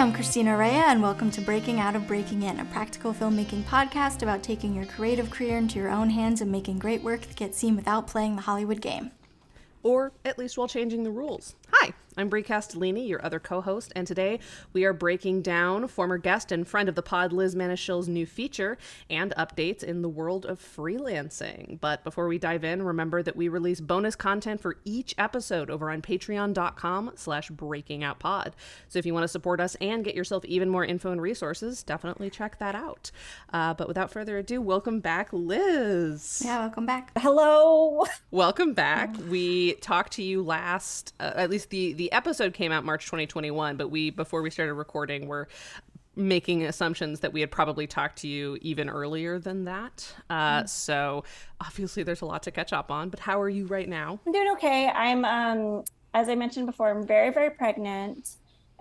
I'm Christina Rea, and welcome to Breaking Out of Breaking In, a practical filmmaking podcast about taking your creative career into your own hands and making great work that gets seen without playing the Hollywood game. Or at least while changing the rules. Hi, I'm Brie Castellini, your other co-host, and today we are breaking down former guest and friend of the pod Liz Manashil's new feature and updates in the world of freelancing. But before we dive in, remember that we release bonus content for each episode over on patreon.com/breakingoutpod. So if you want to support us and get yourself even more info and resources, definitely check that out. But without further ado, welcome back, Liz. Yeah, welcome back. Hello. Welcome back. We talked to you last, at least the episode came out March 2021, but before we started recording, were making assumptions that we had probably talked to you even earlier than that. So obviously there's a lot to catch up on, but how are you right now? I'm doing okay. I'm, as I mentioned before, I'm very, very pregnant.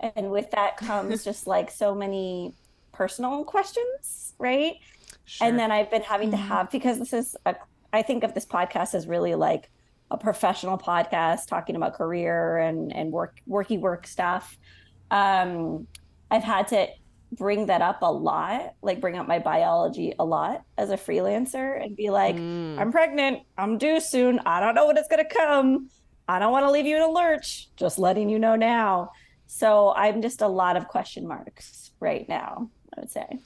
And with that comes just like so many personal questions, right? Sure. And then I've been having to have, because I think of this podcast as really like a professional podcast talking about career and work stuff. I've had to bring that up a lot, like bring up my biology a lot as a freelancer and be like, I'm pregnant, I'm due soon, I don't know when it's gonna come, I don't want to leave you in a lurch, just letting you know now. So I'm just a lot of question marks right now, I would say.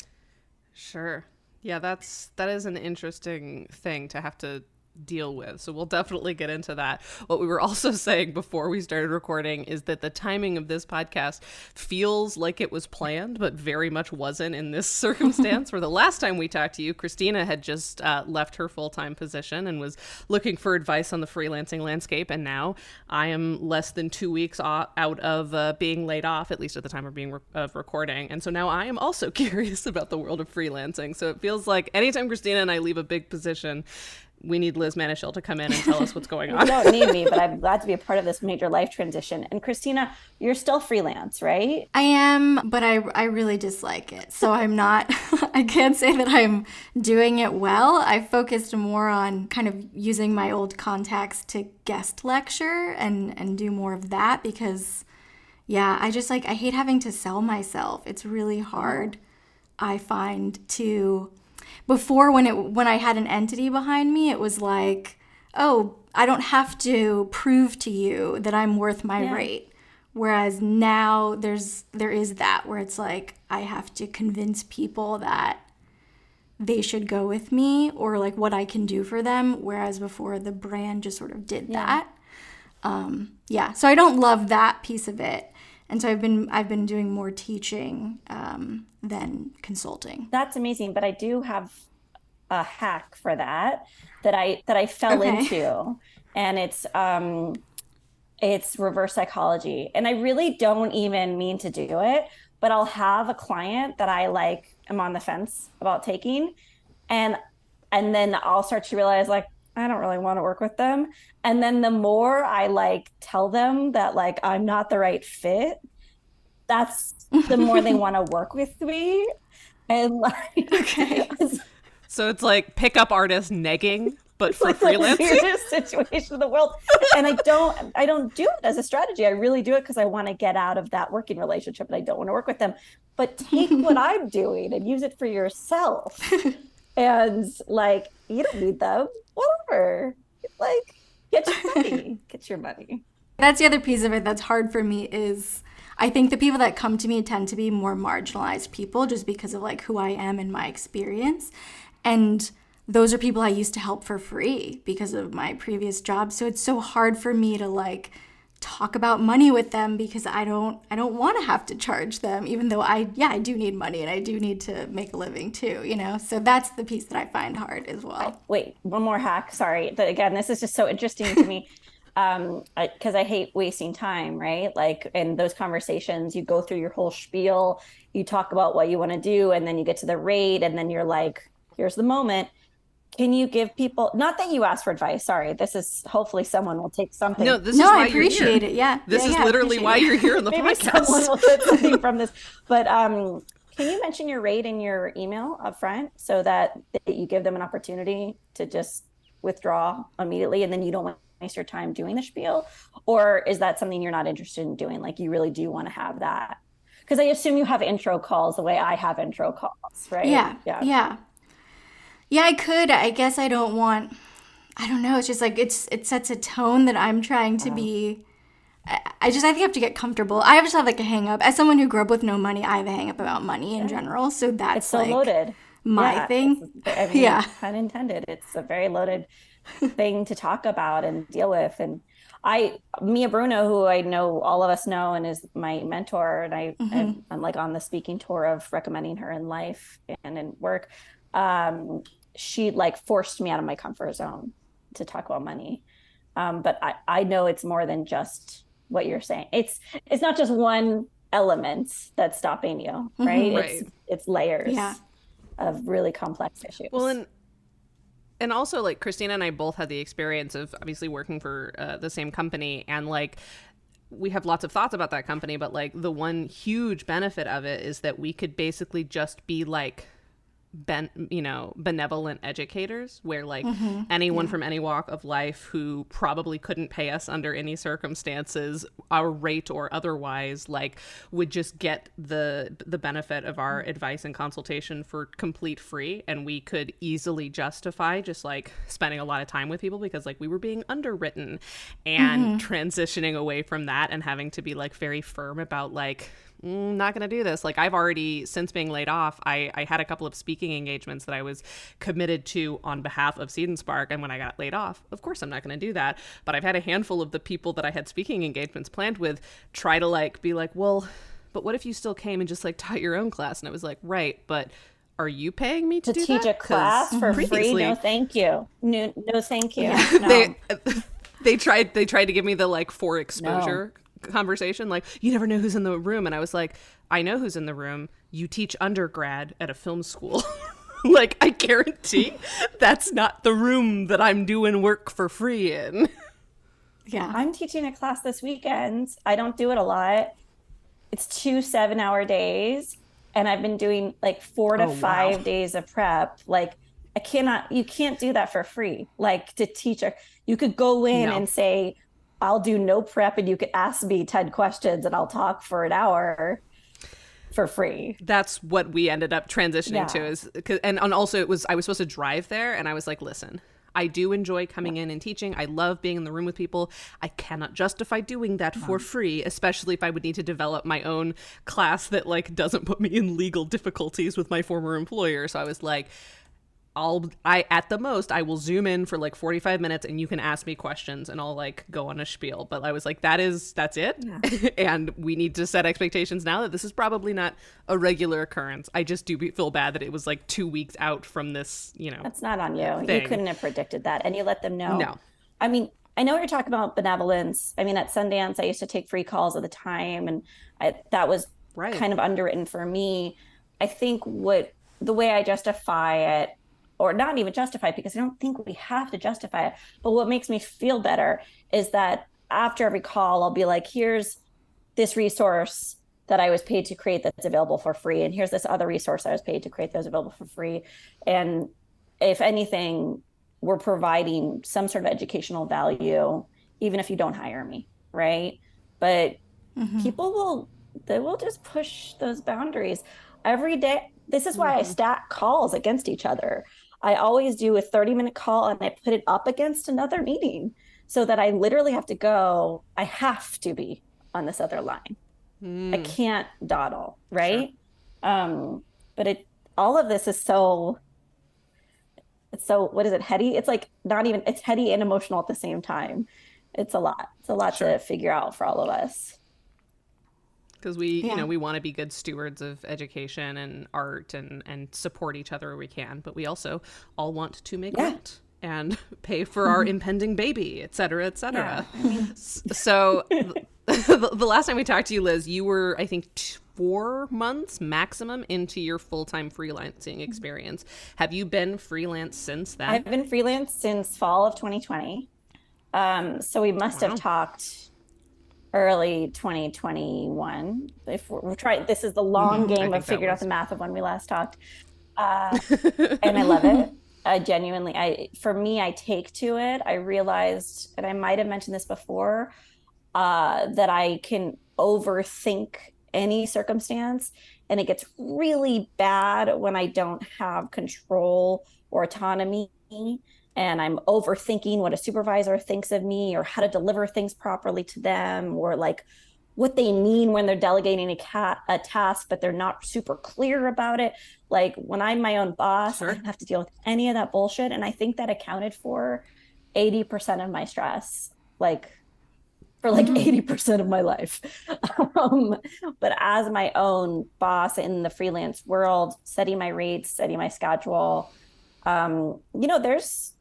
Sure. Yeah, that is an interesting thing to have to deal with. So we'll definitely get into that. What we were also saying before we started recording is that the timing of this podcast feels like it was planned, but very much wasn't in this circumstance, where the last time we talked to you, Christina had just left her full-time position and was looking for advice on the freelancing landscape. And now I am less than 2 weeks out of being laid off, at least at the time of recording. And so now I am also curious about the world of freelancing. So it feels like anytime Christina and I leave a big position, we need Liz Manashil to come in and tell us what's going on. You don't need me, but I'm glad to be a part of this major life transition. And Christina, you're still freelance, right? I am, but I really dislike it. So I'm not, I can't say that I'm doing it well. I focused more on kind of using my old contacts to guest lecture and do more of that because, yeah, I hate having to sell myself. It's really hard, I find, to... Before, when I had an entity behind me, it was like, oh, I don't have to prove to you that I'm worth my rate. Whereas now there is that where it's like I have to convince people that they should go with me or like what I can do for them. Whereas before the brand just sort of did that. So I don't love that piece of it. And so I've been doing more teaching than consulting. That's amazing, but I do have a hack for that I fell into, and it's reverse psychology. And I really don't even mean to do it, but I'll have a client that I like am on the fence about taking, and then I'll start to realize like I don't really want to work with them. And then the more I like tell them that like I'm not the right fit, that's the more they want to work with me. And like, so it's like pickup artist negging, but for like freelancing. The weirdest situation in the world. And I don't do it as a strategy. I really do it because I want to get out of that working relationship and I don't want to work with them. But take what I'm doing and use it for yourself. And like, you don't need them. Whatever. Like, get your money. That's the other piece of it that's hard for me is I think the people that come to me tend to be more marginalized people just because of like who I am and my experience. And those are people I used to help for free because of my previous job. So it's so hard for me to like talk about money with them because I don't want to have to charge them, even though I do need money and I do need to make a living too, you know? So that's the piece that I find hard as well. Wait, one more hack. Sorry. But again, this is just so interesting to me. Because I hate wasting time, right? Like in those conversations, you go through your whole spiel, you talk about what you want to do, and then you get to the rate, and then you're like, here's the moment. Can you give people, not that you ask for advice, sorry, this is hopefully someone will take something. No, this is why I appreciate it. Yeah. This is literally why you're here on the Maybe podcast. Someone will get something from this. But can you mention your rate in your email up front so that you give them an opportunity to just withdraw immediately and then you don't waste your time doing the spiel? Or is that something you're not interested in doing? Like you really do want to have that because I assume you have intro calls the way I have intro calls, right? Yeah. Yeah. Yeah, I could. I guess I don't want, I don't know. It's just like it sets a tone that I'm trying to be. I think I have to get comfortable. I just have like a hang up. As someone who grew up with no money, I have a hang up about money in general. So It's that's so like loaded. my Yeah, thing. I mean, Yeah. pun intended. It's a very loaded thing to talk about and deal with. And Mia Bruno, who I know all of us know and is my mentor, and I'm like on the speaking tour of recommending her in life and in work. She like forced me out of my comfort zone to talk about money. But I know it's more than just what you're saying. It's not just one element that's stopping you, right? Right. It's layers Yeah. of really complex issues. Well, and also, like, Christina and I both had the experience of obviously working for the same company, and like we have lots of thoughts about that company, but like the one huge benefit of it is that we could basically just be like benevolent educators, where like anyone from any walk of life who probably couldn't pay us under any circumstances, our rate or otherwise, like would just get the benefit of our advice and consultation for complete free, and we could easily justify just like spending a lot of time with people because like we were being underwritten and transitioning away from that and having to be like very firm about like not going to do this. Like I've already, since being laid off, I had a couple of speaking engagements that I was committed to on behalf of Seed and Spark. And when I got laid off, of course, I'm not going to do that. But I've had a handful of the people that I had speaking engagements planned with try to like be like, well, but what if you still came and just like taught your own class? And I was like, right, but are you paying me to teach do that? a class for free? No, thank you. No, thank you. Yeah. No. They tried to give me the like for exposure conversation, like you never know who's in the room, and I was like, I know who's in the room. You teach undergrad at a film school. Like I guarantee that's not the room that I'm doing work for free in. Yeah. I'm teaching a class this weekend. I don't do it a lot. It's 2 7-hour days, and I've been doing like 4 to 5 days of prep. Like you can't do that for free. Like to teach you could go in and say, I'll do no prep and you could ask me 10 questions and I'll talk for an hour for free. That's what we ended up transitioning to is and also I was supposed to drive there, and I was like, listen, I do enjoy coming in and teaching. I love being in the room with people. I cannot justify doing that for free, especially if I would need to develop my own class that like doesn't put me in legal difficulties with my former employer. So I was like, at the most, I will zoom in for like 45 minutes and you can ask me questions and I'll like go on a spiel. But I was like, that's it. Yeah. And we need to set expectations now that this is probably not a regular occurrence. I just do feel bad that it was like 2 weeks out from this, That's not on you. thing. You couldn't have predicted that. And you let them know. No. I mean, I know you're talking about benevolence. I mean, at Sundance, I used to take free calls at the time, and that was kind of underwritten for me. I think the way I justify it, or not even justify it, because I don't think we have to justify it, but what makes me feel better is that after every call, I'll be like, here's this resource that I was paid to create that's available for free, and here's this other resource I was paid to create that was available for free. And if anything, we're providing some sort of educational value, even if you don't hire me, right? But people will just push those boundaries every day. This is why I stack calls against each other. I always do a 30-minute call and I put it up against another meeting so that I literally have to be on this other line. I can't dawdle, right? Sure. But all of this is so, what is it, heady? It's like it's heady and emotional at the same time. It's a lot to figure out for all of us. Because we want to be good stewards of education and art and support each other where we can, but we also all want to make rent and pay for our impending baby, et cetera, et cetera. Yeah. I mean... So the last time we talked to you, Liz, you were, I think, 4 months maximum into your full-time freelancing experience. Have you been freelance since then? I've been freelance since fall of 2020. So we must have talked early 2021. If we're trying, this is the long game of figuring out the math of when we last talked. And I love it. Genuinely, for me, I take to it. I realized, and I might have mentioned this before, that I can overthink any circumstance. And it gets really bad when I don't have control or autonomy, and I'm overthinking what a supervisor thinks of me or how to deliver things properly to them, or like what they mean when they're delegating a task, but they're not super clear about it. Like when I'm my own boss, I don't have to deal with any of that bullshit. And I think that accounted for 80% of my stress, like for like 80% of my life. But as my own boss in the freelance world, setting my rates, setting my schedule, there's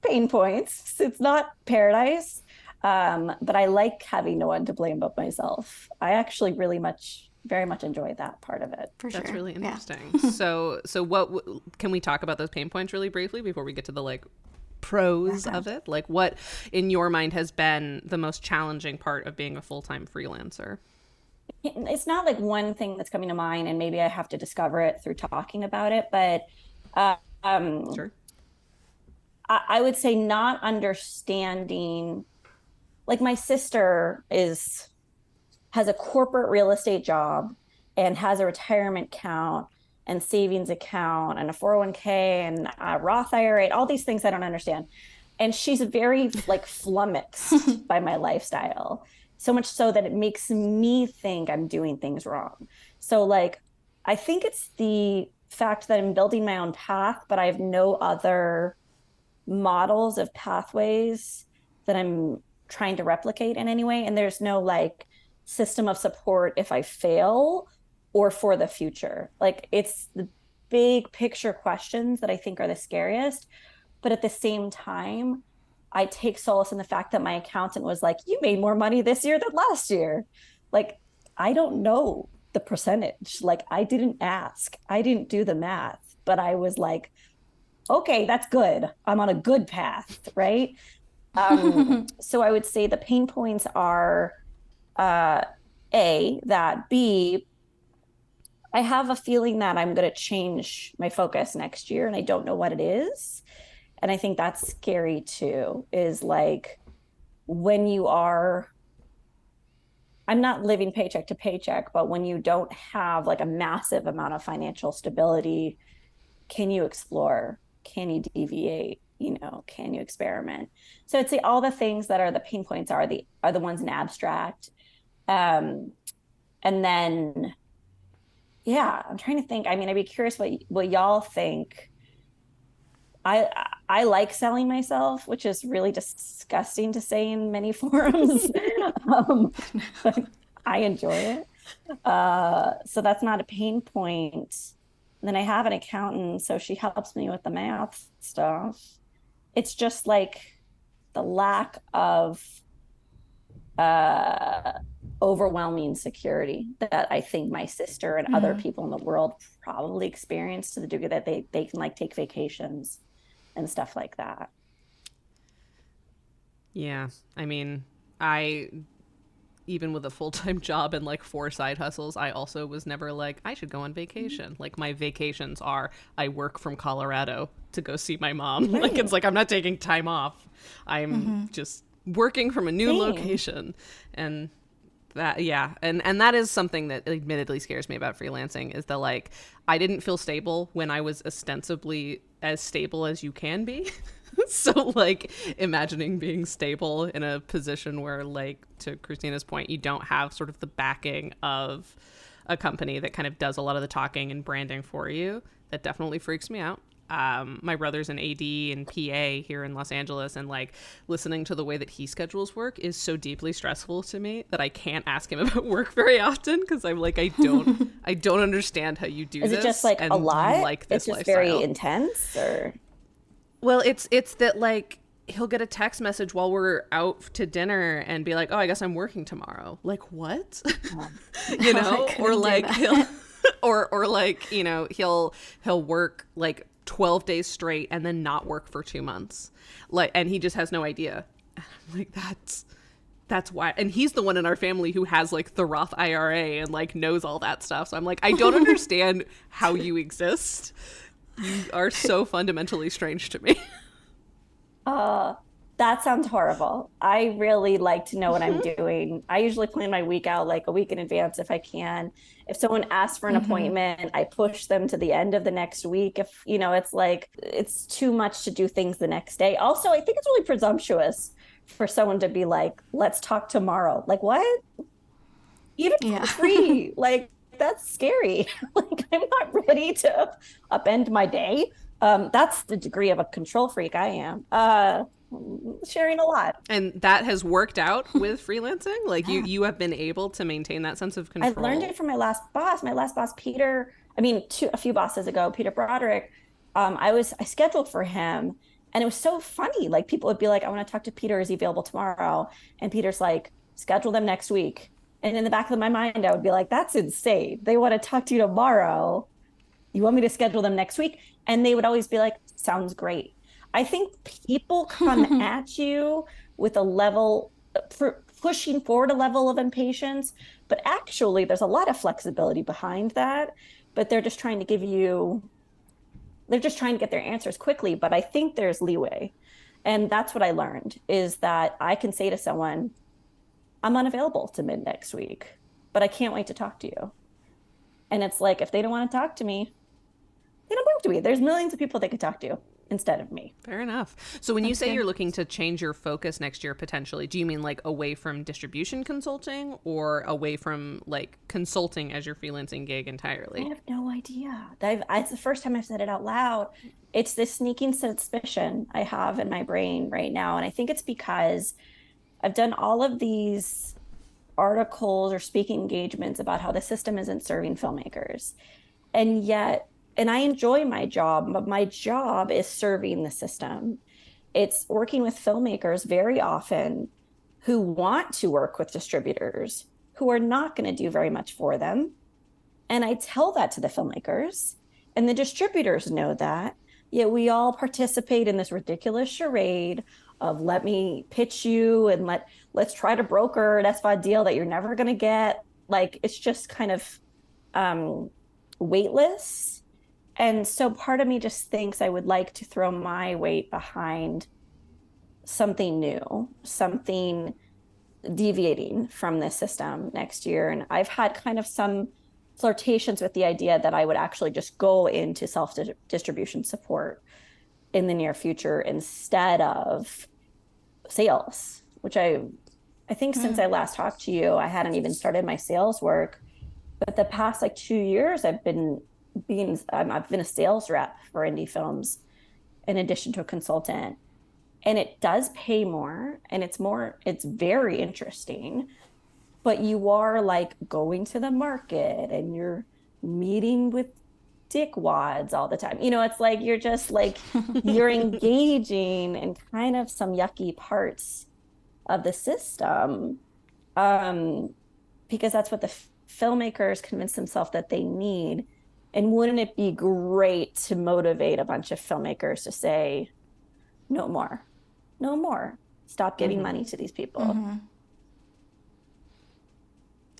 pain points. It's not paradise. But I like having no one to blame but myself. I actually very much enjoy that part of it. For sure. That's really interesting. So what can we talk about those pain points really briefly before we get to the like pros of it? Like what in your mind has been the most challenging part of being a full-time freelancer? It's not like one thing that's coming to mind, and maybe I have to discover it through talking about it, but Sure. I would say not understanding, like my sister has a corporate real estate job and has a retirement account and savings account and a 401k and a Roth IRA, all these things I don't understand. And she's very like flummoxed by my lifestyle, so much so that it makes me think I'm doing things wrong. So like, I think it's the fact that I'm building my own path, but I have no other models of pathways that I'm trying to replicate in any way. And there's no like system of support if I fail or for the future. Like it's the big picture questions that I think are the scariest. But at the same time, I take solace in the fact that my accountant was like, you made more money this year than last year. Like, I don't know the percentage. Like, I didn't ask, I didn't do the math, but I was like, okay, that's good. I'm on a good path, right? So I would say the pain points are A, that B, I have a feeling that I'm going to change my focus next year and I don't know what it is. And I think that's scary too, is like when I'm not living paycheck to paycheck, but when you don't have like a massive amount of financial stability, can you explore? Can you deviate? Can you experiment? So I'd say all the things that are the pain points are the ones in abstract. And then, yeah, I'm trying to think. I mean, I'd be curious what y'all think. I like selling myself, which is really disgusting to say in many forums. But I enjoy it. So that's not a pain point. And then I have an accountant, so she helps me with the math stuff. It's just like the lack of overwhelming security that I think my sister and other people in the world probably experience, to the degree that they can like take vacations and stuff like that. Yeah. I mean, even with a full-time job and like 4 side hustles, I also was never like, I should go on vacation. Like my vacations are, I work from Colorado to go see my mom. Right. Like, it's like, I'm not taking time off. I'm just working from a new location. And that, yeah. And that is something that admittedly scares me about freelancing, is that like, I didn't feel stable when I was ostensibly as stable as you can be. So like imagining being stable in a position where, like, to Christina's point, you don't have sort of the backing of a company that kind of does a lot of the talking and branding for you, that definitely freaks me out. My brother's an AD and PA here in Los Angeles, and like listening to the way that he schedules work is so deeply stressful to me that I can't ask him about work very often, because I'm like, I don't understand how you do this. Is it just like a lot? Like this it's just lifestyle. Very intense, or? Well, it's that like he'll get a text message while we're out to dinner and be like, oh, I guess I'm working tomorrow. Like, what? You know, or like he'll or like, you know, he'll work like 12 days straight and then not work for 2 months. Like, and he just has no idea. I'm like, that's why. And he's the one in our family who has like the Roth IRA and like knows all that stuff. So I'm like, I don't understand how you exist. You are so fundamentally strange to me. That sounds horrible. I really like to know what I'm doing. I usually plan my week out like a week in advance if I can. If someone asks for an Mm-hmm. appointment, I push them to the end of the next week. If, it's like it's too much to do things the next day. Also, I think it's really presumptuous for someone to be like, let's talk tomorrow. Like, what? Even if Yeah. I'm free, like, that's scary. Like, I'm not ready to upend my day. That's the degree of a control freak I am. Sharing a lot. And that has worked out with freelancing? Like Yeah. you have been able to maintain that sense of I learned control? it from my last boss. My last boss, Peter, a few bosses ago, Peter Broderick. I scheduled for him, and it was so funny. Like people would be like, I want to talk to Peter. Is he available tomorrow? And Peter's like, schedule them next week. And in the back of my mind, I would be like, that's insane. They want to talk to you tomorrow. You want me to schedule them next week? And they would always be like, sounds great. I think people come at you with a level, pushing forward a level of impatience, but actually there's a lot of flexibility behind that. But they're just trying to get their answers quickly. But I think there's leeway. And that's what I learned is that I can say to someone, I'm unavailable to mid next week, but I can't wait to talk to you. And it's like, if they don't want to talk to me, they don't have to be. There's millions of people they could talk to instead of me. Fair enough. So when you That's say good. you're looking to change your focus next year potentially, do you mean like away from distribution consulting or away from like consulting as your freelancing gig I entirely? have no idea. It's the first time I've said it out loud. It's this sneaking suspicion I have in my brain right now. And I think it's because I've done all of these articles or speaking engagements about how the system isn't serving filmmakers. And yet, and I enjoy my job, but my job is serving the system. It's working with filmmakers very often who want to work with distributors who are not going to do very much for them. And I tell that to the filmmakers, and the distributors know that. Yet we all participate in this ridiculous charade of let me pitch you and let's try to broker an SVOD deal that you're never going to get. Like it's just kind of um, weightless. And so part of me just thinks I would like to throw my weight behind something new, something deviating from this system next year. And I've had kind of some flirtations with the idea that I would actually just go into self distribution support in the near future instead of sales, which I think since I last talked to you, I hadn't even started my sales work. But the past like 2 years, I've been a sales rep for indie films in addition to a consultant, and it does pay more, and it's very interesting. But you are like going to the market, and you're meeting with dickwads all the time. It's like you're just like you're engaging in kind of some yucky parts of the system, um, because that's what the filmmakers convince themselves that they need. And wouldn't it be great to motivate a bunch of filmmakers to say, no more, no more, stop giving money to these people?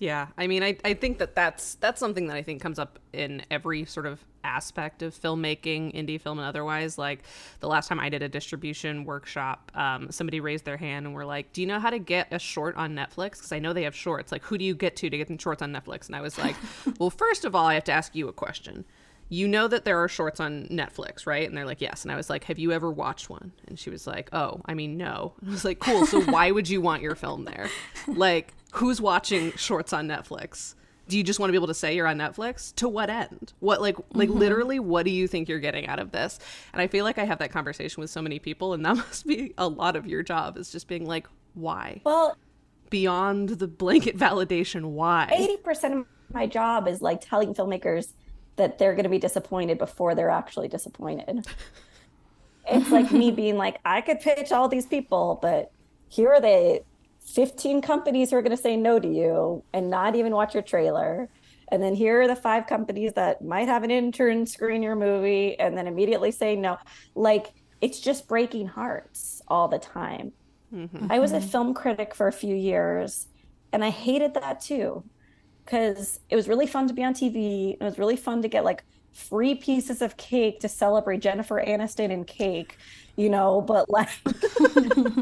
Yeah, I mean, I think that's something that I think comes up in every sort of aspect of filmmaking, indie film and otherwise. Like the last time I did a distribution workshop, somebody raised their hand and were like, "Do you know how to get a short on Netflix? Because I know they have shorts. Like, who do you get to get them shorts on Netflix?" And I was like, "Well, first of all, I have to ask you a question. You know that there are shorts on Netflix, right?" And they're like, "Yes." And I was like, "Have you ever watched one?" And she was like, "Oh, I mean, no." And I was like, "Cool. So why would you want your film there? Like, who's watching shorts on Netflix? Do you just want to be able to say you're on Netflix? To what end? What like literally what do you think you're getting out of this?" And I feel like I have that conversation with so many people, and that must be a lot of your job is just being like, why? Well, Beyond the blanket validation, why? 80% of my job is like telling filmmakers that they're going to be disappointed before they're actually disappointed. It's like me being like, I could pitch all these people, but here are the 15 companies who are going to say no to you and not even watch your trailer. And then here are the 5 companies that might have an intern screen your movie and then immediately say no. Like it's just breaking hearts all the time. I was a film critic for a few years, and I hated that too because it was really fun to be on TV. It was really fun to get like free pieces of cake to celebrate Jennifer Aniston and cake, but like,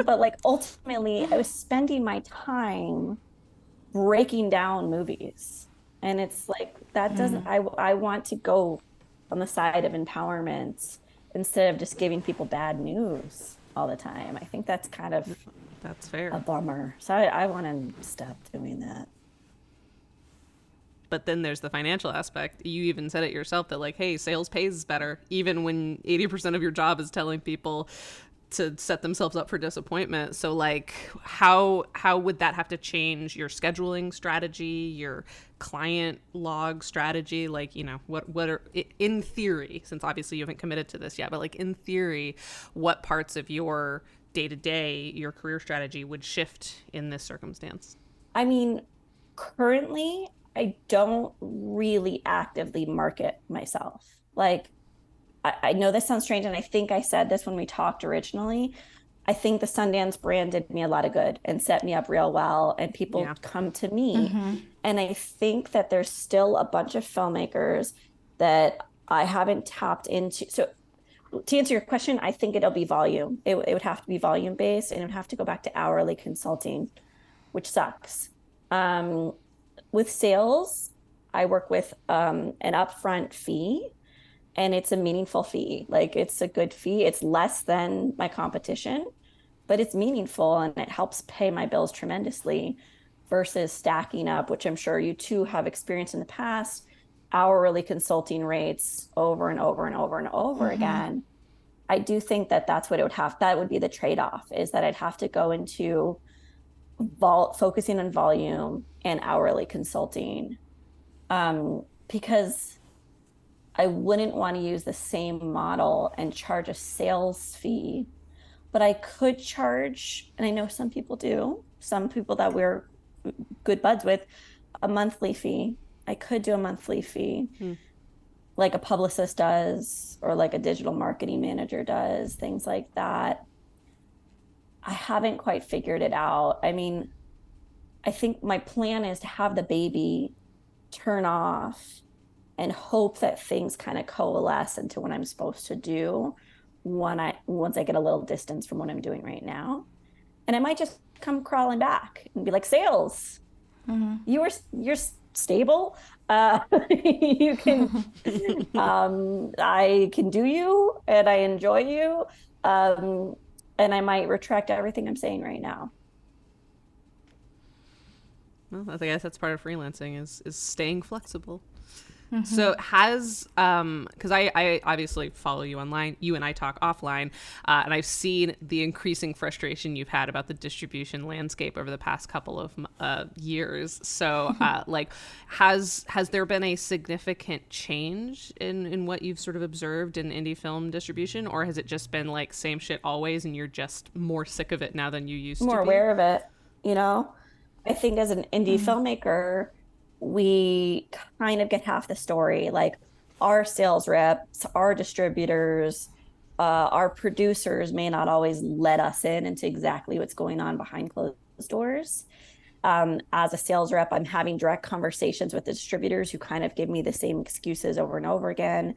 but like ultimately I was spending my time breaking down movies. And it's like, that doesn't, I want to go on the side of empowerment instead of just giving people bad news all the time. I think that's kind of That's a fair. bummer. So I want to stop doing that. But then there's the financial aspect. You even said it yourself that like, hey, sales pays better, even when 80% of your job is telling people to set themselves up for disappointment. So like, how would that have to change your scheduling strategy, your client log strategy? Like, what are, in theory, since obviously you haven't committed to this yet, but like in theory, what parts of your day to day, your career strategy would shift in this circumstance? I mean, currently, I don't really actively market myself. Like, I know this sounds strange, and I think I said this when we talked originally. I think the Sundance brand did me a lot of good and set me up real well, and people Yeah. come to me. And I think that there's still a bunch of filmmakers that I haven't tapped into. So, to answer your question, I think it'll be volume. It would have to be volume based, and it would have to go back to hourly consulting, which sucks. Um, with sales, I work with an upfront fee, and it's a meaningful fee. Like, it's a good fee. It's less than my competition, but it's meaningful and it helps pay my bills tremendously versus stacking up, which I'm sure you too have experienced in the past, hourly consulting rates over and over and over and over again. I do think that that would be the trade-off, is that I'd have to go into focusing on volume and hourly consulting, because I wouldn't want to use the same model and charge a sales fee, but I could charge, and I know some people do, some people that we're good buds with, a monthly fee. I could do a monthly fee, like a publicist does, or like a digital marketing manager does, things like that. I haven't quite figured it out. I mean, I think my plan is to have the baby turn off and hope that things kind of coalesce into what I'm supposed to do once I get a little distance from what I'm doing right now. And I might just come crawling back and be like, sales, you're stable. You can I can do you and I enjoy you. And I might retract everything I'm saying right now. Well, I guess that's part of freelancing is staying flexible. So has because I obviously follow you online, you and I talk offline, and I've seen the increasing frustration you've had about the distribution landscape over the past couple of years. So like has there been a significant change in what you've sort of observed in indie film distribution, or has it just been like same shit always and you're just more sick of it now than you used More to be? aware of it, you know? I think as an indie filmmaker, we kind of get half the story. Like, our sales reps, our distributors, our producers may not always let us in into exactly what's going on behind closed doors. As a sales rep, I'm having direct conversations with the distributors who kind of give me the same excuses over and over again.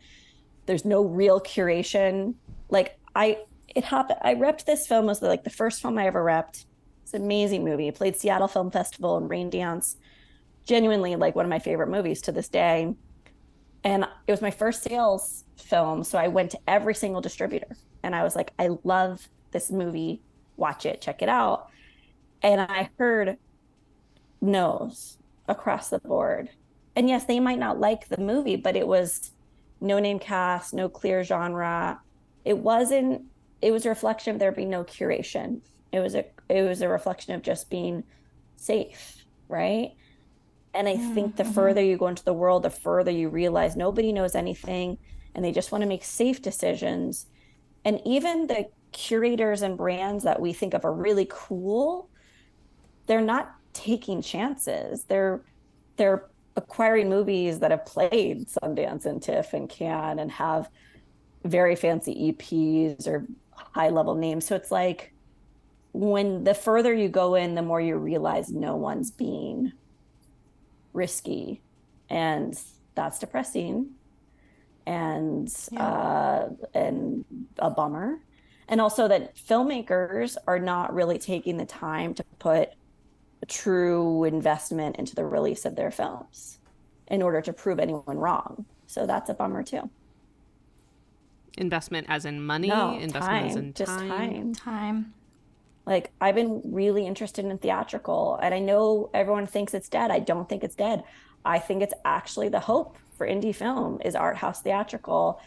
There's no real curation. Like, it happened. I repped this film, was like the first film I ever repped. It's an amazing movie. It played Seattle Film Festival and Rain Dance. Genuinely like one of my favorite movies to this day. And it was my first sales film. So I went to every single distributor and I was like, I love this movie. Watch it, check it out. And I heard no's across the board. And yes, they might not like the movie, but it was no name cast, no clear genre. It wasn't, it was a reflection of there being no curation. It was a reflection of just being safe, right? And I think the further you go into the world, the further you realize nobody knows anything and they just want to make safe decisions. And even the curators and brands that we think of are really cool, they're not taking chances. They're acquiring movies that have played Sundance and TIFF and Cannes and have very fancy EPs or high level names. So it's like, when the further you go in, the more you realize no one's being risky, and that's depressing. and Yeah. and a bummer. And also that filmmakers are not really taking the time to put a true investment into the release of their films in order to prove anyone wrong. So that's a bummer too. Investment as in money, No, investment as time, in just time. time. Time. Like I've been really interested in theatrical, and I know everyone thinks it's dead. I don't think it's dead. I think it's actually the hope for indie film is art house theatrical.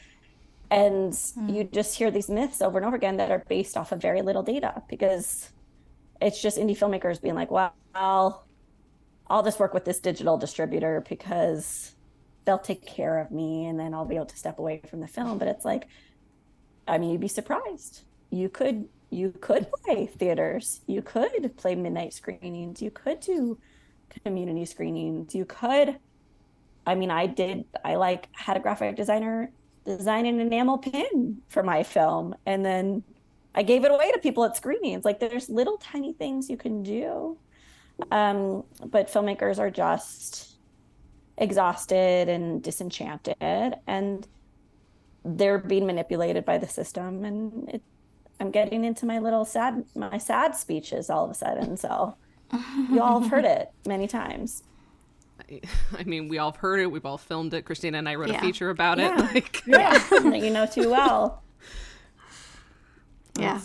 And you just hear these myths over and over again that are based off of very little data because it's just indie filmmakers being like, well, I'll just work with this digital distributor because they'll take care of me and then I'll be able to step away from the film. But it's like, I mean, you'd be surprised. You could play theaters. You could play midnight screenings. You could do community screenings. You could, I mean, I like had a graphic designer design an enamel pin for my film. And then I gave it away to people at screenings. Like there's little tiny things you can do. But filmmakers are just exhausted and disenchanted and they're being manipulated by the system. And I'm getting into my sad speeches all of a sudden. So you all have heard it many times. I mean, we all have heard it. We've all filmed it. Christina and I wrote a Yeah. feature about it. Yeah. Like, Yeah. That you know too well. Yeah.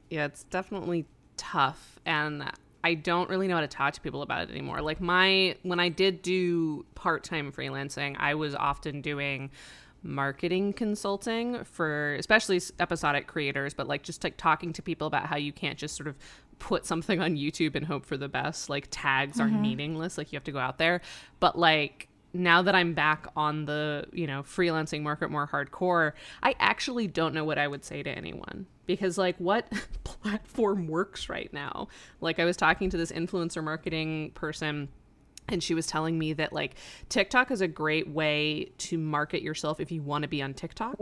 it's definitely tough. And I don't really know how to talk to people about it anymore. Like when I did do part-time freelancing, I was often doing marketing consulting for especially episodic creators, but like just like talking to people about how you can't just sort of put something on YouTube and hope for the best. Like tags are meaningless. Like you have to go out there. But like now that I'm back on the, freelancing market more hardcore, I actually don't know what I would say to anyone because like what platform works right now? Like I was talking to this influencer marketing person and she was telling me that like TikTok is a great way to market yourself if you want to be on TikTok,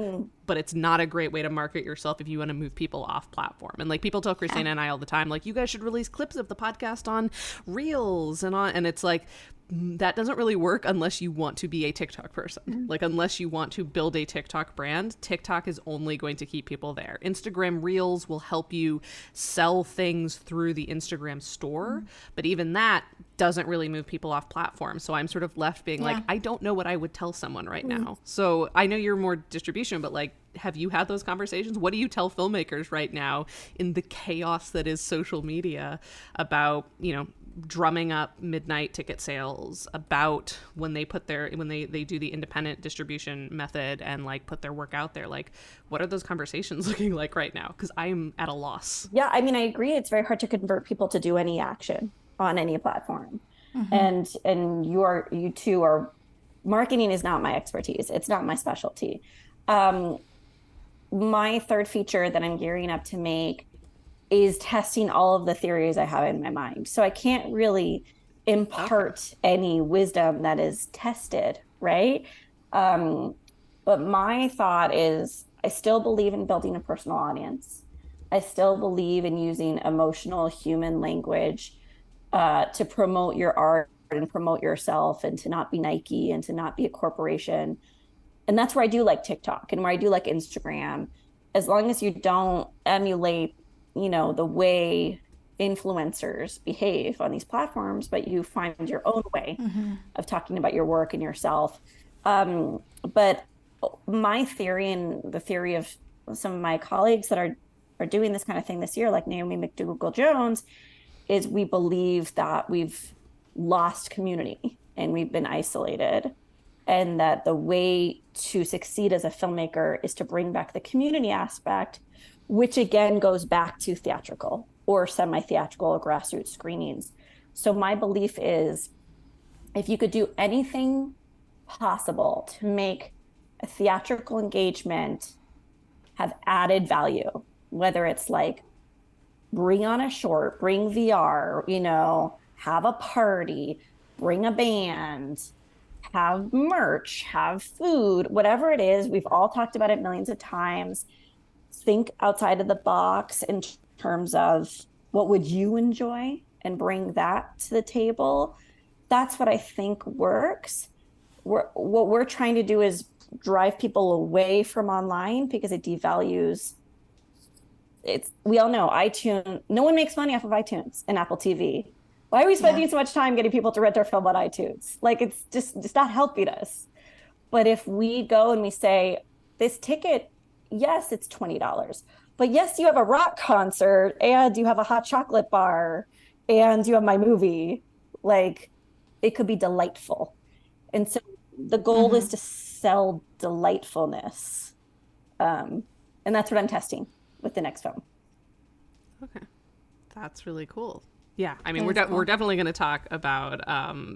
but it's not a great way to market yourself if you want to move people off platform. And like people tell Christina and I all the time, like you guys should release clips of the podcast on Reels and it's like that doesn't really work unless you want to be a TikTok person. Like unless you want to build a TikTok brand, TikTok is only going to keep people there. Instagram Reels will help you sell things through the Instagram store, but even that doesn't really move people off platform. So I'm sort of left being like, I don't know what I would tell someone right now. So I know you're more distribution, but like, have you had those conversations? What do you tell filmmakers right now in the chaos that is social media about, drumming up midnight ticket sales, about when they do the independent distribution method and like put their work out there? Like what are those conversations looking like right now? Because I'm at a loss. Yeah, I mean, I agree. It's very hard to convert people to do any action on any platform. And you two are marketing is not my expertise. It's not my specialty. My third feature that I'm gearing up to make is testing all of the theories I have in my mind. So I can't really impart any wisdom that is tested, right? But my thought is I still believe in building a personal audience. I still believe in using emotional human language to promote your art and promote yourself and to not be Nike and to not be a corporation. And that's where I do like TikTok and where I do like Instagram, as long as you don't emulate the way influencers behave on these platforms, but you find your own way of talking about your work and yourself. But my theory and the theory of some of my colleagues that are doing this kind of thing this year, like Naomi McDougall-Jones, is we believe that we've lost community and we've been isolated, and that the way to succeed as a filmmaker is to bring back the community aspect, which again goes back to theatrical or semi-theatrical or grassroots screenings. So my belief is if you could do anything possible to make a theatrical engagement have added value, whether it's like bring on a short, bring VR, have a party, bring a band, have merch, have food, whatever it is, we've all talked about it millions of times. Think outside of the box in terms of what would you enjoy and bring that to the table. That's what I think works. What we're trying to do is drive people away from online because it devalues. We all know iTunes, no one makes money off of iTunes and Apple TV. Why are we spending so much time getting people to rent their film on iTunes? Like, it's not helping us. But if we go and we say, this ticket, yes, it's $20, but yes, you have a rock concert and you have a hot chocolate bar and you have my movie, like, it could be delightful. And so the goal is to sell delightfulness. And that's what I'm testing with the next film. Okay. That's really cool. Yeah, I mean, That is we're cool. definitely going to talk about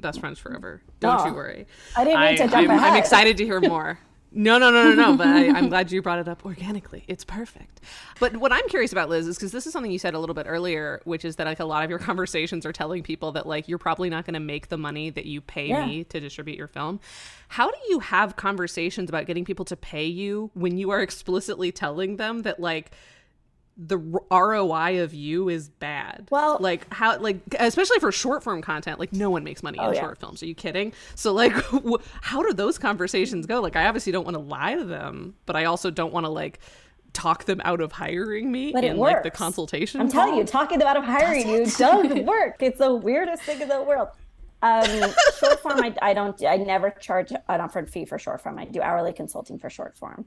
Best Friends Forever. Don't you worry. I didn't mean to jump ahead. I'm excited to hear more. No. But I'm glad you brought it up organically. It's perfect. But what I'm curious about, Liz, is because this is something you said a little bit earlier, which is that like a lot of your conversations are telling people that like you're probably not going to make the money that you pay me to distribute your film. How do you have conversations about getting people to pay you when you are explicitly telling them that like the ROI of you is bad? Well, like how, like especially for short form content, like no one makes money in short films. Are you kidding? So like how do those conversations go? Like I obviously don't want to lie to them, but I also don't want to like talk them out of hiring me in like the consultation. I'm telling you, talking them out of hiring you does work. It's the weirdest thing in the world. Short form, I never charge an upfront fee for short form. I do hourly consulting for short form.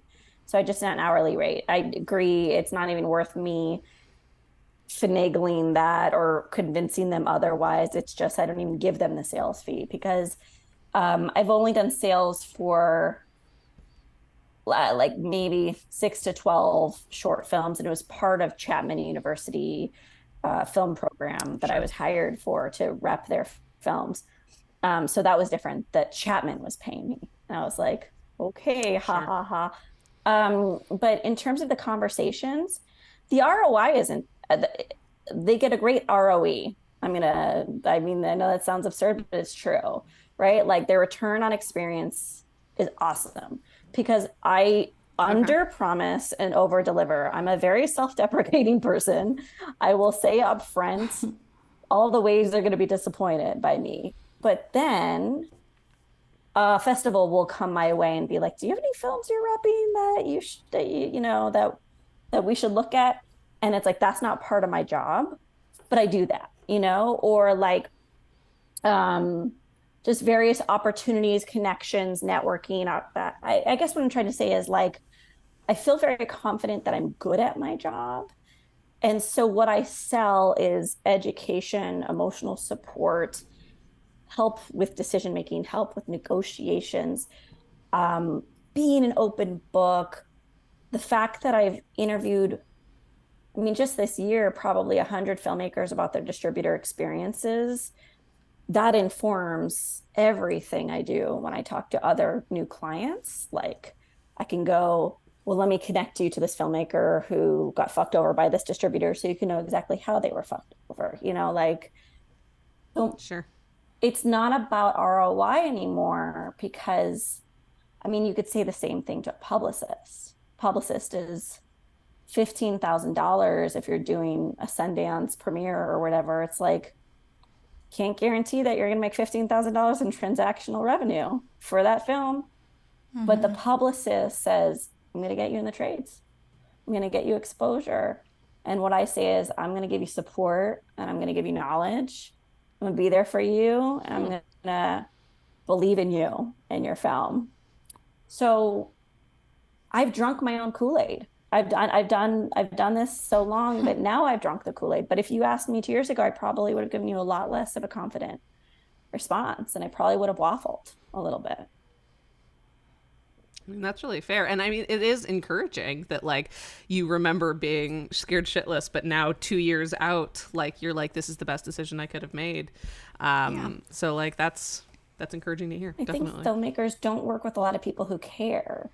So I just set an hourly rate. I agree. It's not even worth me finagling that or convincing them otherwise. It's just, I don't even give them the sales fee because I've only done sales for like maybe 6 to 12 short films. And it was part of Chapman University film program that I was hired for to rep their films. So that was different, that Chapman was paying me. And I was like, okay, ha ha. But in terms of the conversations, the ROI isn't, they get a great ROE. I mean, I know that sounds absurd, but it's true, right? Like their return on experience is awesome because I under promise and over deliver. I'm a very self-deprecating person. I will say up front all the ways they're going to be disappointed by me. But then a festival will come my way and be like, do you have any films you're repping that we should look at? And it's like, that's not part of my job, but I do that, or like just various opportunities, connections, networking. I guess what I'm trying to say is like, I feel very confident that I'm good at my job. And so what I sell is education, emotional support, help with decision-making, help with negotiations, being an open book. The fact that I've interviewed, I mean, just this year, probably 100 filmmakers about their distributor experiences, that informs everything I do when I talk to other new clients. Like I can go, well, let me connect you to this filmmaker who got fucked over by this distributor so you can know exactly how they were fucked over, Sure. It's not about ROI anymore because, I mean, you could say the same thing to a publicist. Publicist is $15,000 if you're doing a Sundance premiere or whatever. It's like, can't guarantee that you're going to make $15,000 in transactional revenue for that film. But the publicist says, I'm going to get you in the trades. I'm going to get you exposure. And what I say is, I'm going to give you support and I'm going to give you knowledge. I'm going to be there for you. And I'm going to believe in you and your film. So I've drunk my own Kool-Aid. I've done this so long that now I've drunk the Kool-Aid. But if you asked me 2 years ago, I probably would have given you a lot less of a confident response. And I probably would have waffled a little bit. I mean, that's really fair. And I mean, it is encouraging that like you remember being scared shitless, but now 2 years out, like you're like, this is the best decision I could have made. So like, that's encouraging to hear. I think filmmakers don't work with a lot of people who care.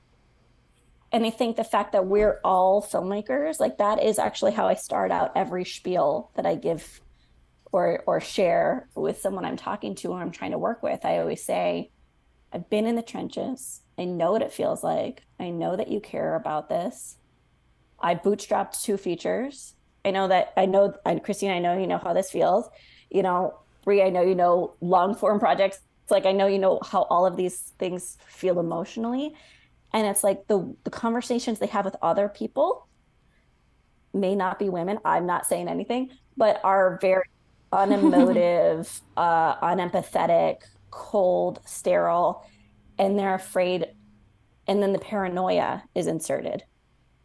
And I think the fact that we're all filmmakers, like that is actually how I start out every spiel that I give or share with someone I'm talking to or I'm trying to work with. I always say, I've been in the trenches. I know what it feels like. I know that you care about this. I bootstrapped 2 features. Christine, I know you know how this feels. Bree, I know you know long form projects. It's like, I know you know how all of these things feel emotionally. And it's like the conversations they have with other people may not be women. I'm not saying anything, but are very unemotive, unempathetic, cold, sterile, and they're afraid. And then the paranoia is inserted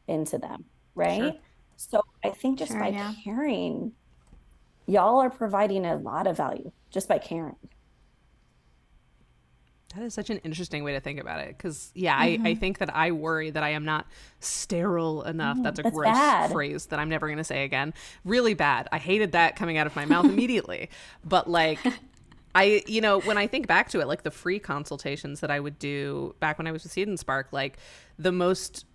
into them, Sure. right? So I think just Sure, by yeah. caring, y'all are providing a lot of value just by caring. That is such an interesting way to think about it. Because, yeah, I think that I worry that I am not sterile enough. Oh, That's a that's gross bad. phrase that I'm never going to say again. Really bad. I hated that coming out of my mouth immediately. But, like, when I think back to it, like the free consultations that I would do back when I was with Seed and Spark, like the most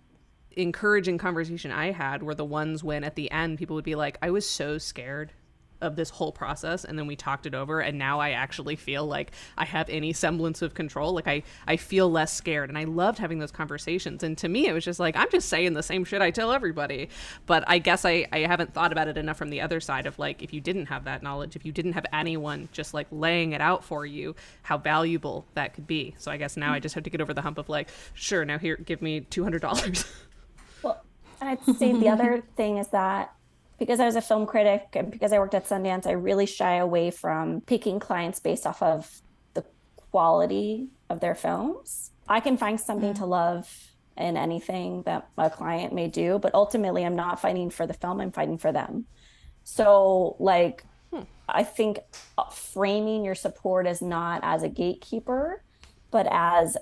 encouraging conversation I had were the ones when at the end people would be like, I was so scared of this whole process, and then we talked it over, and now I actually feel like I have any semblance of control. Like I feel less scared, and I loved having those conversations. And to me it was just like, I'm just saying the same shit I tell everybody. But I guess I haven't thought about it enough from the other side of like, if you didn't have that knowledge, if you didn't have anyone just like laying it out for you, how valuable that could be. So I guess now I just have to get over the hump of like, sure, now here, give me $200. Well, and I'd say the other thing is that because I was a film critic and because I worked at Sundance, I really shy away from picking clients based off of the quality of their films. I can find something to love in anything that a client may do, but ultimately I'm not fighting for the film, I'm fighting for them. So, like, I think framing your support as not as a gatekeeper, but as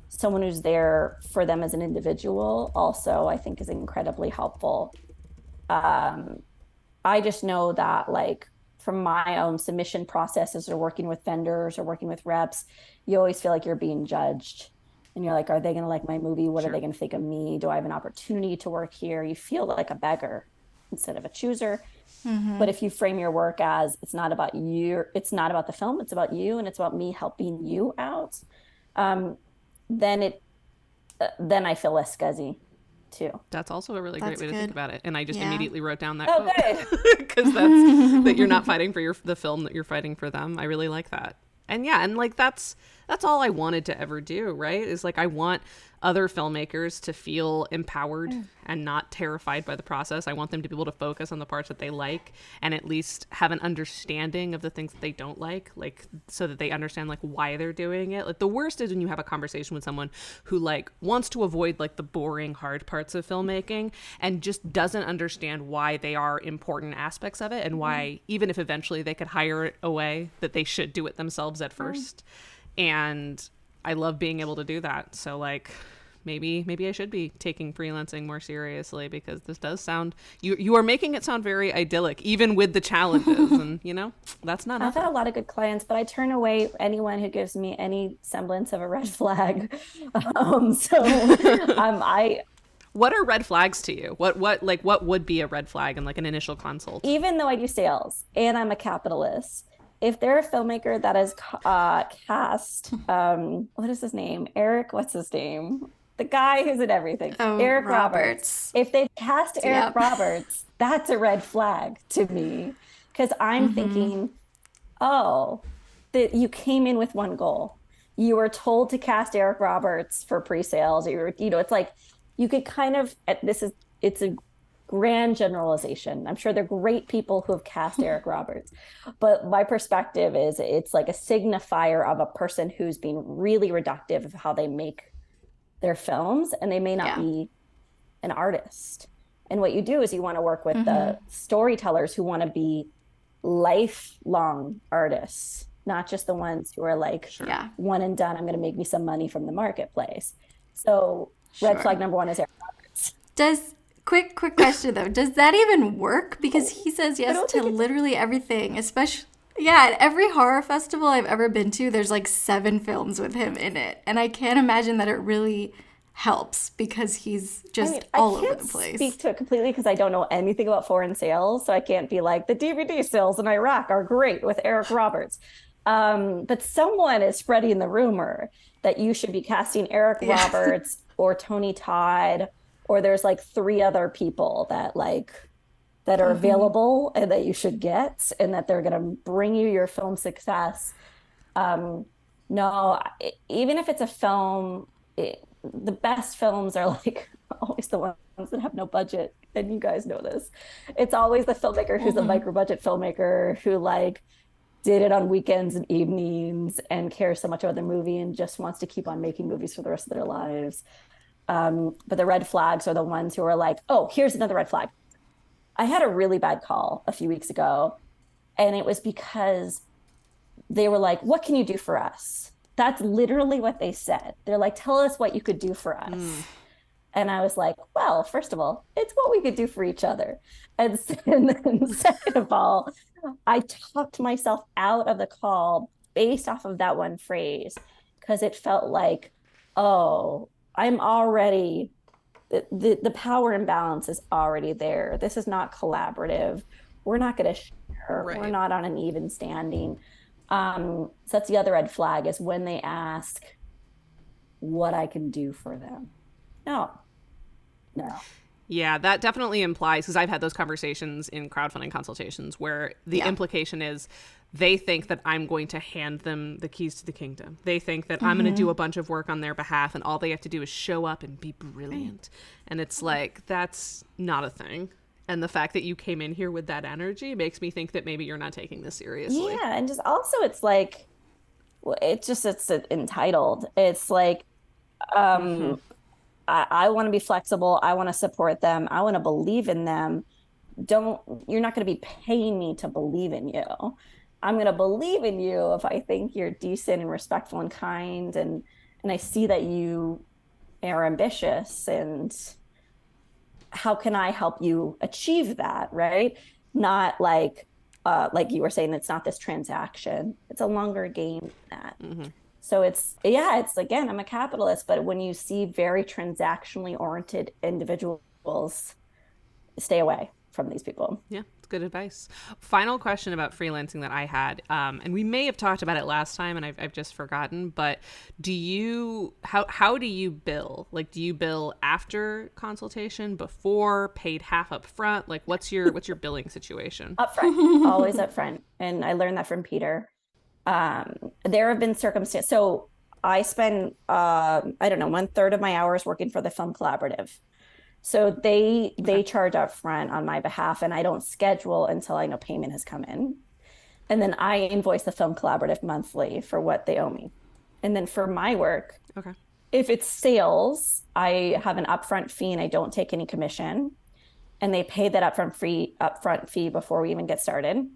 someone who's there for them as an individual, also, I think is incredibly helpful. um, I just know that, like, from my own submission processes or working with vendors or working with reps, you always feel like you're being judged. And you're like, are they going to like my movie? What are Sure. they going to think of me? Do I have an opportunity to work here? You feel like a beggar instead of a chooser. But if you frame your work as it's not about you, it's not about the film, it's about you, and it's about me helping you out, um, then then I feel less scuzzy too. That's also a really great That's way to think good. about it. And I just Yeah. immediately wrote down that Oh, quote good. because that you're not fighting for the film, that you're fighting for them. I really like that. And yeah, and like that's all I wanted to ever do, right? Is like, I want other filmmakers to feel empowered and not terrified by the process. I want them to be able to focus on the parts that they like and at least have an understanding of the things that they don't like so that they understand like why they're doing it. Like the worst is when you have a conversation with someone who like wants to avoid like the boring hard parts of filmmaking and just doesn't understand why they are important aspects of it and why even if eventually they could hire it away, that they should do it themselves at first. And I love being able to do that. So like maybe I should be taking freelancing more seriously, because this does sound, you are making it sound very idyllic even with the challenges. And that's not I've had nothing. a lot of good clients, but I turn away anyone who gives me any semblance of a red flag. I What are red flags to you? What would be a red flag in like an initial consult? even though I do sales and I'm a capitalist, if they're a filmmaker that is cast, what is his name? Eric, what's his name? The guy who's in everything, Oh, Eric Roberts. Roberts. If they've cast Eric Yep. Roberts, that's a red flag to me, because I'm thinking, oh, that you came in with one goal. You were told to cast Eric Roberts for pre-sales. It's like you could kind of, it's a grand generalization. I'm sure they're great people who have cast Eric Roberts, but my perspective is it's like a signifier of a person who's being really reductive of how they make their films, and they may not Yeah. be an artist. And what you do is you want to work with the storytellers who want to be lifelong artists, not just the ones who are like Yeah. one and done. I'm going to make me some money from the marketplace. So red Sure. flag number one is Eric Roberts. Does quick question though. Does that even work? Because he says I yes don't to think it's literally everything, especially yeah, at every horror festival I've ever been to, there's like 7 films with him in it. And I can't imagine that it really helps because he's I just mean, all I over can't the place. speak to it completely because I don't know anything about foreign sales. So I can't be like, the DVD sales in Iraq are great with Eric Roberts. But someone is spreading the rumor that you should be casting Eric Yeah. Roberts or Tony Todd, or there's like 3 other people that are available and that you should get, and that they're going to bring you your film success. Um, no, even if it's a film, the best films are like always the ones that have no budget. And you guys know this. It's always the filmmaker who's a micro budget filmmaker who like did it on weekends and evenings and cares so much about the movie and just wants to keep on making movies for the rest of their lives. But the red flags are the ones who are like, oh, here's another red flag. I had a really bad call a few weeks ago, and it was because they were like, what can you do for us? That's literally what they said. They're like, tell us what you could do for us. And I was like, well, first of all, it's what we could do for each other. And then second of all, I talked myself out of the call based off of that one phrase because it felt like, oh, I'm already, the power imbalance is already there. This is not collaborative. We're not going to share. Right. We're not on an even standing. So that's the other red flag is when they ask what I can do for them. No. Yeah, that definitely implies, because I've had those conversations in crowdfunding consultations where the implication is they think that I'm going to hand them the keys to the kingdom. They think that I'm going to do a bunch of work on their behalf and all they have to do is show up and be brilliant. And it's like, that's not a thing. And the fact that you came in here with that energy makes me think that maybe you're not taking this seriously. Yeah, and just also it's like, it's entitled. It's like, I want to be flexible. I want to support them. I want to believe in them. You're not going to be paying me to believe in you. I'm going to believe in you if I think you're decent and respectful and kind. And I see that you are ambitious, and how can I help you achieve that? Right. Not like you were saying, it's not this transaction. It's a longer game than that. So it's again, I'm a capitalist, but when you see very transactionally oriented individuals, stay away from these people. Yeah, it's good advice. Final question about freelancing that I had, and we may have talked about it last time and I've just forgotten, but how do you bill? Like, do you bill after consultation, before, paid half up front? Like, what's your billing situation? Upfront, always upfront. And I learned that from Peter. There have been circumstances. So I spend, I don't know, 1/3 of my hours working for the Film Collaborative. So they charge up front on my behalf, and I don't schedule until I know payment has come in. And then I invoice the Film Collaborative monthly for what they owe me. And then for my work, if it's sales, I have an upfront fee and I don't take any commission. And they pay that upfront fee before we even get started.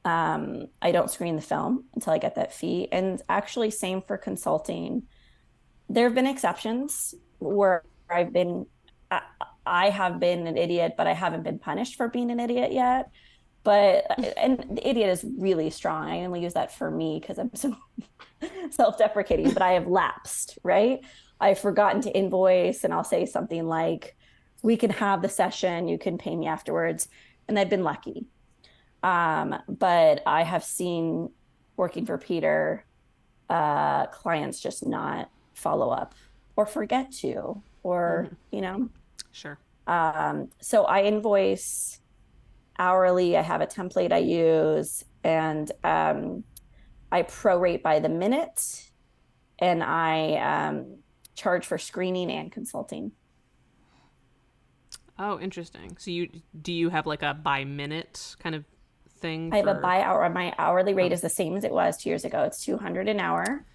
I don't screen the film until I get that fee. And actually, same for consulting. There have been exceptions where I have been an idiot, but I haven't been punished for being an idiot yet. And the idiot is really strong. I only use that for me because I'm so self-deprecating, but I have lapsed, right? I've forgotten to invoice, and I'll say something like, we can have the session, you can pay me afterwards. And I've been lucky. But I have seen, working for Peter, clients just not follow up or forget to, or, Sure. So I invoice hourly. I have a template I use, and I prorate by the minute, and I charge for screening and consulting. Oh, interesting. So do you have like a by minute kind of thing? I have a by hour. My hourly rate is the same as it was 2 years ago. It's $200 an hour,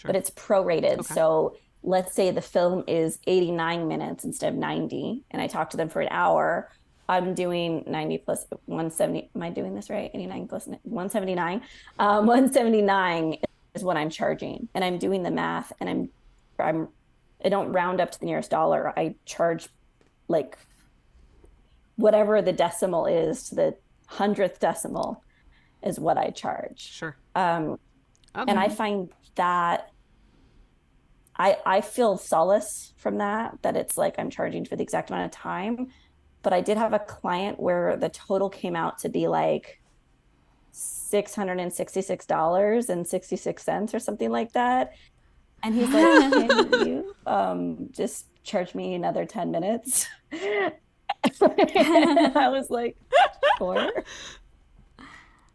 but it's prorated. Okay. So let's say the film is 89 minutes instead of 90, and I talk to them for an hour. I'm doing 90 plus 170. Am I doing this right? 89 plus 179. 179 is what I'm charging, and I'm doing the math, and I don't round up to the nearest dollar. I charge like whatever the decimal is to the 100th decimal is what I charge. Sure. And I find that I feel solace from that it's like I'm charging for the exact amount of time. But I did have a client where the total came out to be like $666.66 or something like that. And he's like, can you just charge me another 10 minutes? I was like, sure.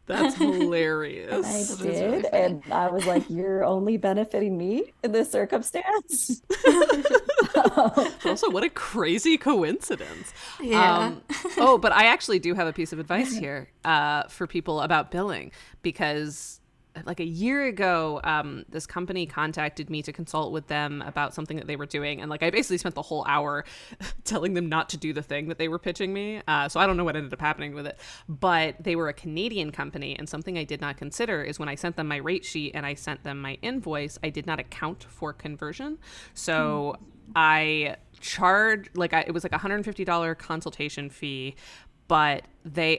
That's hilarious. I That is really did. funny. And I was like, you're only benefiting me in this circumstance. Also, what a crazy coincidence. Yeah. Oh, but I actually do have a piece of advice here for people about billing, because like a year ago, this company contacted me to consult with them about something that they were doing. And like, I basically spent the whole hour telling them not to do the thing that they were pitching me. So I don't know what ended up happening with it, but they were a Canadian company. And something I did not consider is when I sent them my rate sheet and I sent them my invoice, I did not account for conversion. So I charged, it was like a $150 consultation fee, but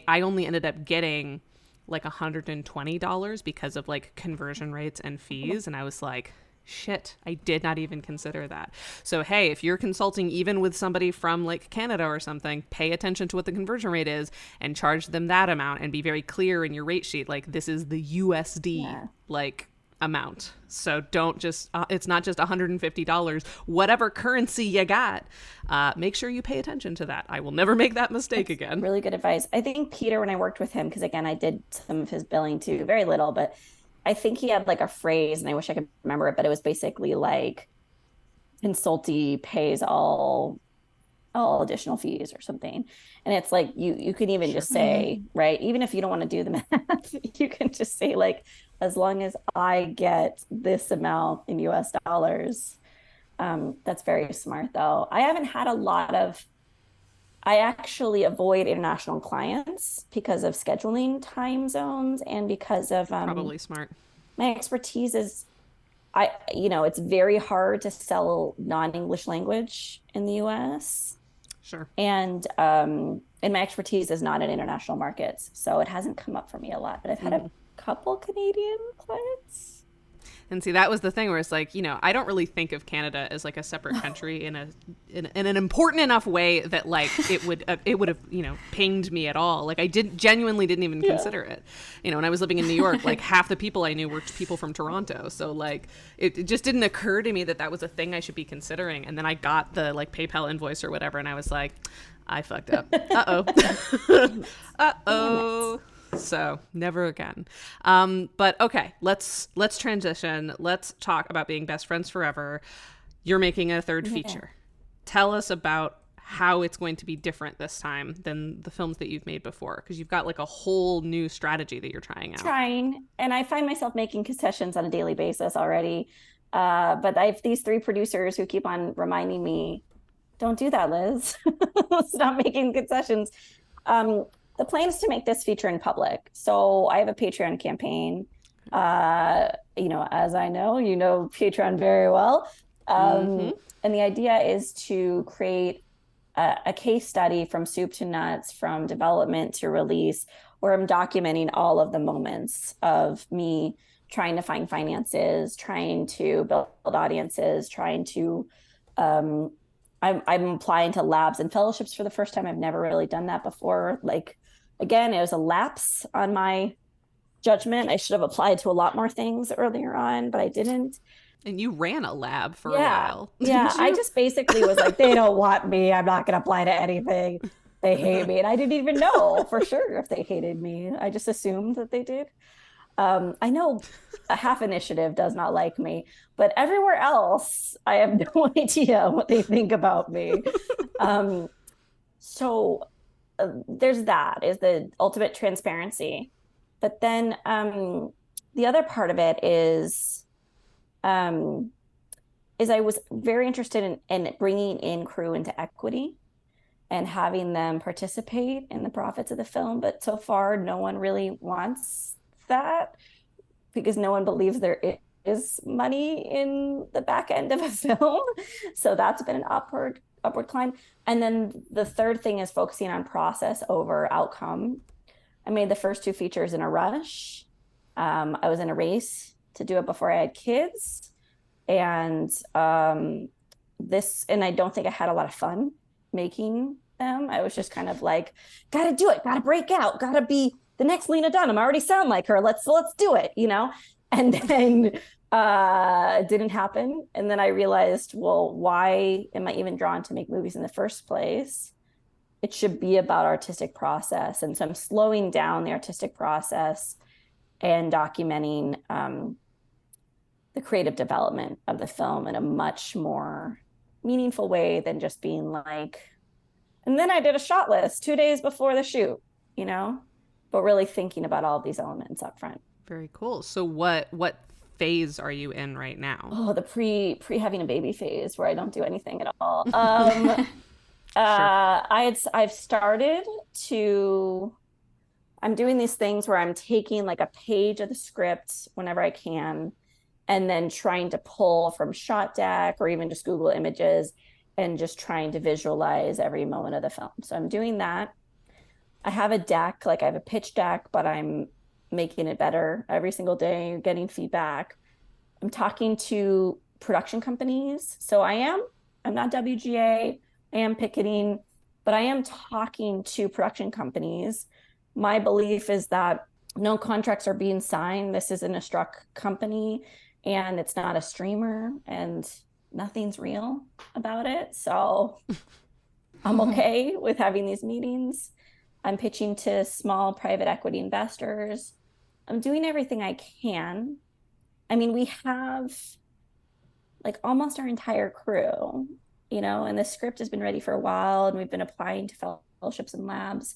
I only ended up getting like $120 because of like conversion rates and fees. And I was like, shit, I did not even consider that. So, hey, if you're consulting even with somebody from like Canada or something, pay attention to what the conversion rate is and charge them that amount, and be very clear in your rate sheet. Like, this is the USD amount. So don't just, it's not just $150, whatever currency you got. Make sure you pay attention to that. I will never make that mistake again. Really good advice. I think Peter, when I worked with him, because again, I did some of his billing too, very little, but I think he had like a phrase, and I wish I could remember it, but it was basically like consultee pays all additional fees or something. And it's like you can even just say, right, even if you don't want to do the math, you can just say like, as long as I get this amount in US dollars. That's very smart though. I haven't had a lot of, I actually avoid international clients because of scheduling time zones, and because of Probably smart. my expertise is, it's very hard to sell non-English language in the US. Sure. And my expertise is not in international markets, so it hasn't come up for me a lot. But I've had a couple Canadian clients. And see, that was the thing where it's like, I don't really think of Canada as like a separate country in an important enough way that like it would have, pinged me at all. Like I genuinely didn't even consider it. When I was living in New York, like half the people I knew were people from Toronto. So like it just didn't occur to me that was a thing I should be considering. And then I got the like PayPal invoice or whatever, and I was like, I fucked up. Uh-oh. Uh-oh. So never again. But okay, let's transition. Let's talk about being best friends forever. You're making a third feature. Tell us about how it's going to be different this time than the films that you've made before, because you've got like a whole new strategy that you're trying out. And I find myself making concessions on a daily basis already. But I have these 3 producers who keep on reminding me, don't do that, Liz. Stop making concessions. The plan is to make this feature in public. So I have a Patreon campaign. As I know, Patreon very well. And the idea is to create a case study from soup to nuts, from development to release, where I'm documenting all of the moments of me trying to find finances, trying to build audiences, trying to I'm applying to labs and fellowships for the first time. I've never really done that before. Like, again, it was a lapse on my judgment. I should have applied to a lot more things earlier on, but I didn't. And you ran a lab for a while. Yeah, I just basically was like, they don't want me. I'm not going to apply to anything. They hate me. And I didn't even know for sure if they hated me. I just assumed that they did. I know a half initiative does not like me, but everywhere else, I have no idea what they think about me. So there's that, is the ultimate transparency. But then the other part of it is I was very interested in bringing in crew into equity and having them participate in the profits of the film. But so far, no one really wants that, because no one believes there is money in the back end of a film. So that's been an upward climb. And then the third thing is focusing on process over outcome. I made the first 2 features in a rush. I was in a race to do it before I had kids. And and I don't think I had a lot of fun making them. I was just kind of like, gotta do it, gotta break out, gotta be the next Lena Dunham. I already sound like her. Let's do it, And then it didn't happen. And then I realized, well, why am I even drawn to make movies in the first place? it should be about artistic process. And so I'm slowing down the artistic process and documenting the creative development of the film in a much more meaningful way than just being like, and then I did a shot list 2 days before the shoot, you know, but really thinking about all of these elements up front. Very cool. So what phase are you in right now? Oh, the pre having a baby phase where I don't do anything at all. Sure. I've started to, I'm doing these things where I'm taking like a page of the script whenever I can, and then trying to pull from Shot Deck or even just Google Images and just trying to visualize every moment of the film. So I'm doing that. I have a deck, like I have a pitch deck, but I'm making it better every single day, getting feedback. I'm talking to production companies. So I'm not WGA, I am picketing, but I am talking to production companies. My belief is that no contracts are being signed. This isn't a struck company and it's not a streamer and nothing's real about it. So I'm okay with having these meetings. I'm pitching to small private equity investors. I'm doing everything I can. I mean, we have like almost our entire crew, you know, and the script has been ready for a while and we've been applying to fellowships and labs.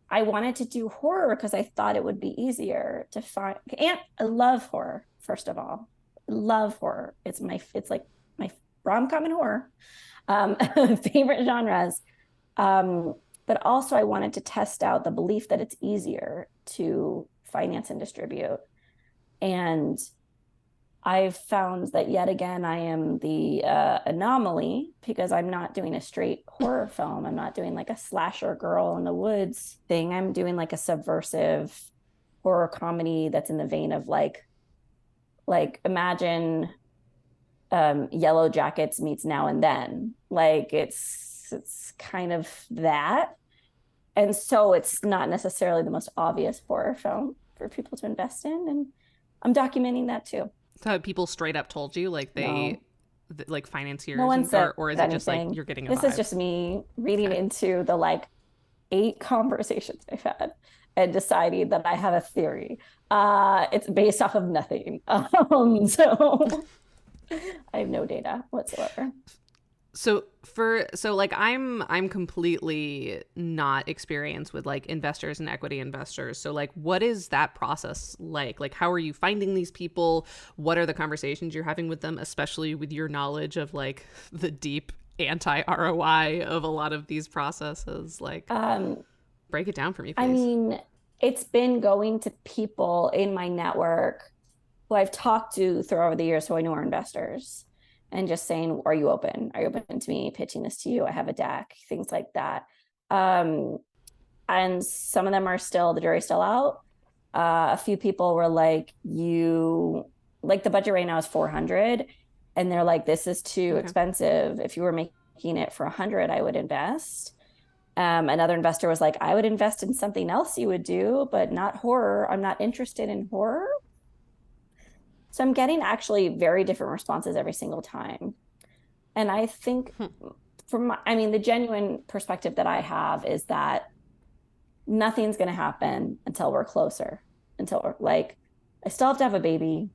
I wanted to do horror because I thought it would be easier to find. And I love horror, first of all. I love horror. It's like my rom-com and horror favorite genres. But also I wanted to test out the belief that it's easier to finance and distribute. And I've found that yet again, I am the anomaly because I'm not doing a straight horror film. I'm not doing like a slasher girl in the woods thing. I'm doing like a subversive horror comedy that's in the vein of like imagine Yellow Jackets meets Now and Then. Like it's kind of that. And so it's not necessarily the most obvious horror film for people to invest in. And I'm documenting that too. So have people straight up told you like No. like financiers No one said or is it anything. just like you're getting a This vibe? is just me reading into the like 8 conversations I've had and deciding that I have a theory. It's based off of nothing. So I have no data whatsoever. So like I'm completely not experienced with like investors and equity investors. So like what is that process like? Like how are you finding these people? What are the conversations you're having with them, especially with your knowledge of like the deep anti-ROI of a lot of these processes? Like break it down for me, please. I mean, it's been going to people in my network who I've talked to throughout the years who I know are investors and just saying, are you open? Are you open to me pitching this to you? I have a deck, things like that. And some of them are still, the jury's still out. A few people were like, like the budget right now is 400. And they're like, this is too expensive. If you were making it for 100, I would invest. Another investor was like, I would invest in something else you would do, but not horror. I'm not interested in horror. So I'm getting actually very different responses every single time. And I think the genuine perspective that I have is that nothing's going to happen until we're closer, until we're like, I still have to have a baby.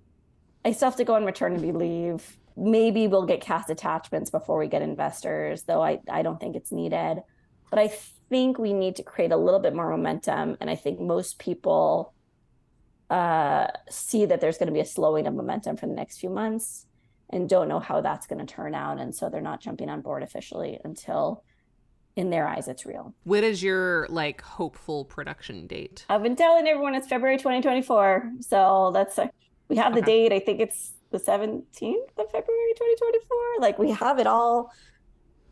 I still have to go on maternity leave. Maybe we'll get cast attachments before we get investors, though I don't think it's needed. But I think we need to create a little bit more momentum. And I think most people see that there's going to be a slowing of momentum for the next few months and don't know how that's going to turn out. And so they're not jumping on board officially until in their eyes it's real. What is your like hopeful production date? I've been telling everyone it's February 2024. So that's we have the date. I think it's the 17th of February 2024. Like we have it all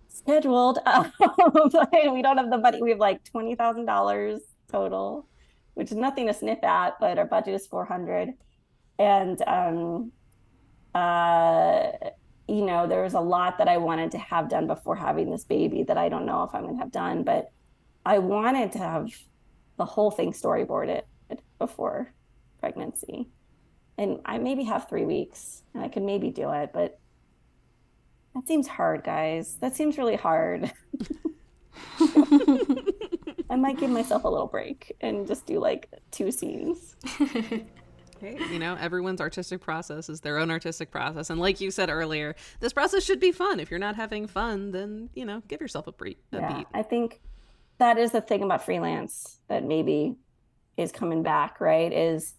scheduled. We don't have the money. We have like $20,000 total, which is nothing to sniff at, but our budget is 400. And, there was a lot that I wanted to have done before having this baby that I don't know if I'm going to have done, but I wanted to have the whole thing storyboarded before pregnancy. And I maybe have 3 weeks and I can maybe do it, but that seems hard, guys. That seems really hard. I might give myself a little break and just do like 2 scenes. Hey, everyone's artistic process is their own artistic process. And like you said earlier, this process should be fun. If you're not having fun, then, give yourself a beat. Yeah, I think that is the thing about freelance that maybe is coming back, right? Is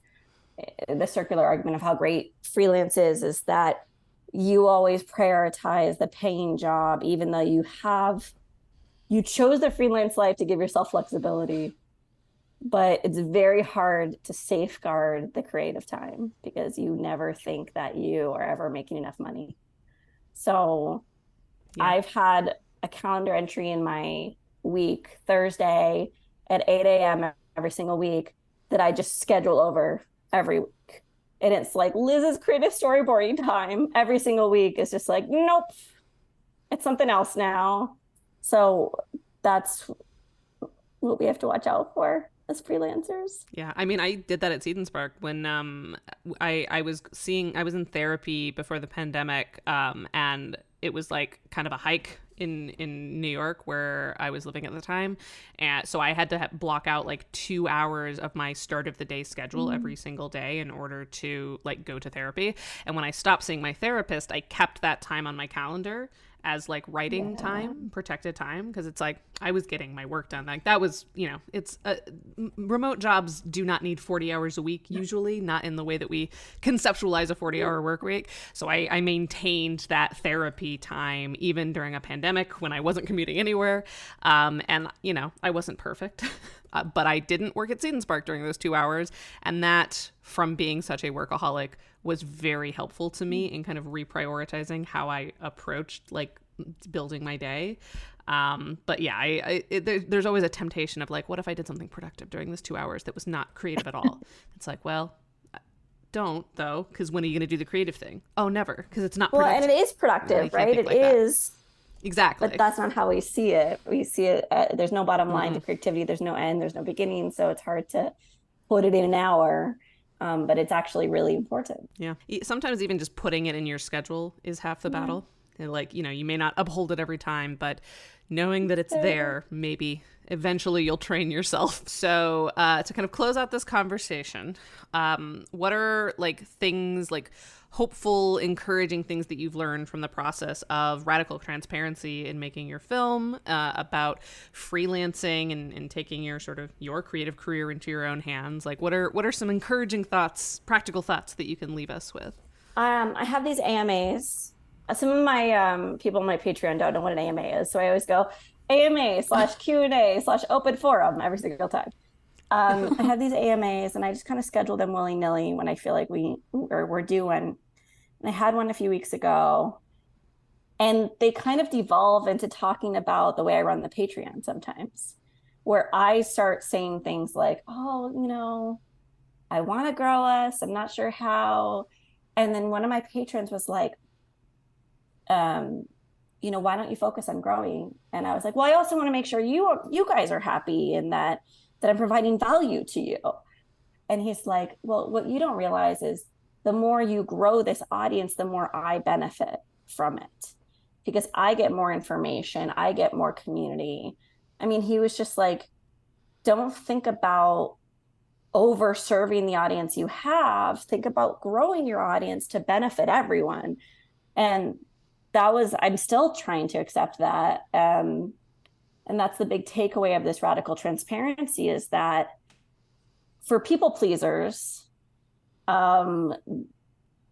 the circular argument of how great freelance is that you always prioritize the paying job, even though you chose the freelance life to give yourself flexibility, but it's very hard to safeguard the creative time because you never think that you are ever making enough money. So Yeah. I've had a calendar entry in my week, Thursday at 8 a.m. every single week, that I just schedule over every week. And it's like Liz's creative storyboarding time every single week is just like, nope, it's something else now. So that's what we have to watch out for as freelancers. Yeah, I mean, I did that at Seed and Spark when I was in therapy before the pandemic, and it was like kind of a hike in New York where I was living at the time, and so I had to block out like 2 hours of my start of the day schedule every single day in order to like go to therapy. And when I stopped seeing my therapist, I kept that time on my calendar as like writing time, protected time, because it's like I was getting my work done. Like that was, it's remote jobs do not need 40 hours a week usually, not in the way that we conceptualize a 40-hour work week. So I maintained that therapy time even during a pandemic when I wasn't commuting anywhere. And I wasn't perfect. But I didn't work at Seed and Spark during those 2 hours. And that, from being such a workaholic, was very helpful to me in kind of reprioritizing how I approached like building my day. But yeah, there's always a temptation of like, what if I did something productive during this 2 hours that was not creative at all? It's like, well, don't though, because when are you going to do the creative thing? Oh, never, because it's not productive. Well, and it is productive, right? It like is. That. Exactly. But that's not how we see it. We see it, there's no bottom line to creativity. There's no end, there's no beginning. So it's hard to put it in an hour. But it's actually really important. Yeah. Sometimes even just putting it in your schedule is half the battle. And like, you may not uphold it every time, but knowing that it's there, maybe eventually you'll train yourself. So to kind of close out this conversation, what are like things like hopeful, encouraging things that you've learned from the process of radical transparency in making your film, about freelancing and taking your creative career into your own hands? Like what are some encouraging thoughts, practical thoughts that you can leave us with? I have these AMAs. Some of my people on my Patreon don't know what an AMA is. So I always go AMA/Q&A/open forum every single time. I have these AMAs and I just kind of schedule them willy-nilly when I feel like we're due one. And I had one a few weeks ago, and they kind of devolve into talking about the way I run the Patreon sometimes, where I start saying things like, oh, I want to grow us. I'm not sure how. And then one of my patrons was like, why don't you focus on growing? And I was like, well, I also want to make sure you guys are happy and that I'm providing value to you. And he's like, well, what you don't realize is the more you grow this audience, the more I benefit from it because I get more information. I get more community. I mean, he was just like, don't think about over serving the audience you have. Think about growing your audience to benefit everyone. And I'm still trying to accept that. And that's the big takeaway of this radical transparency is that for people pleasers, running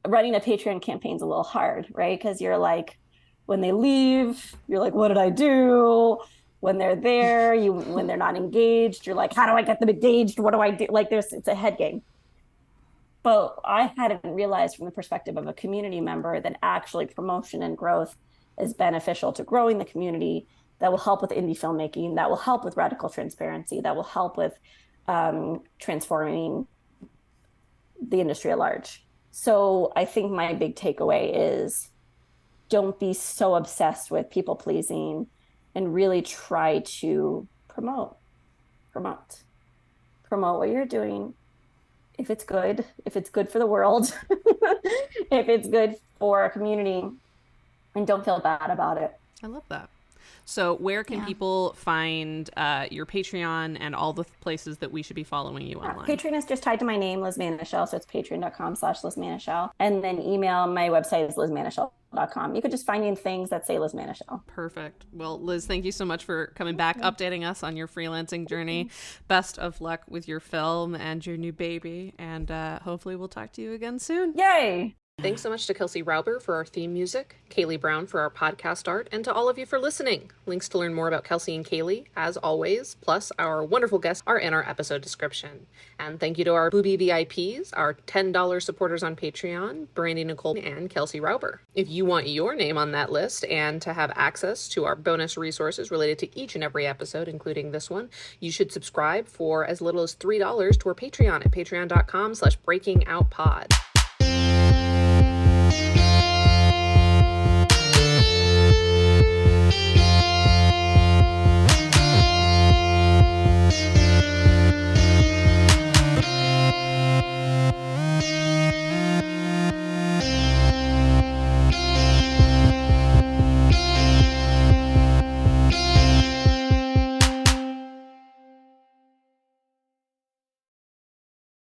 a Patreon campaign is a little hard, right? Because you're like, when they leave, you're like, what did I do? When they're there, when they're not engaged, you're like, how do I get them engaged? What do I do? Like it's a head game. But I hadn't realized from the perspective of a community member that actually promotion and growth is beneficial to growing the community, that will help with indie filmmaking, that will help with radical transparency, that will help with transforming the industry at large. So I think my big takeaway is don't be so obsessed with people pleasing and really try to promote what you're doing. If it's good for the world, if it's good for a community, and don't feel bad about it. I love that. So where can people find your Patreon and all the places that we should be following you online? Patreon is just tied to my name, Liz Manashil. So it's patreon.com/Liz Manashil. And then email, my website is lizmanashil.com. You could just find me in things that say Liz Manashil. Perfect. Well, Liz, thank you so much for coming back, updating us on your freelancing journey. Best of luck with your film and your new baby. And hopefully we'll talk to you again soon. Yay! Thanks so much to Kelsey Rauber for our theme music, Kaylee Brown for our podcast art, and to all of you for listening. Links to learn more about Kelsey and Kaylee, as always, plus our wonderful guests, are in our episode description. And thank you to our Booby VIPs, our $10 supporters on Patreon, Brandy Nicole and Kelsey Rauber. If you want your name on that list and to have access to our bonus resources related to each and every episode, including this one, you should subscribe for as little as $3 to our Patreon at patreon.com/breakingoutpod.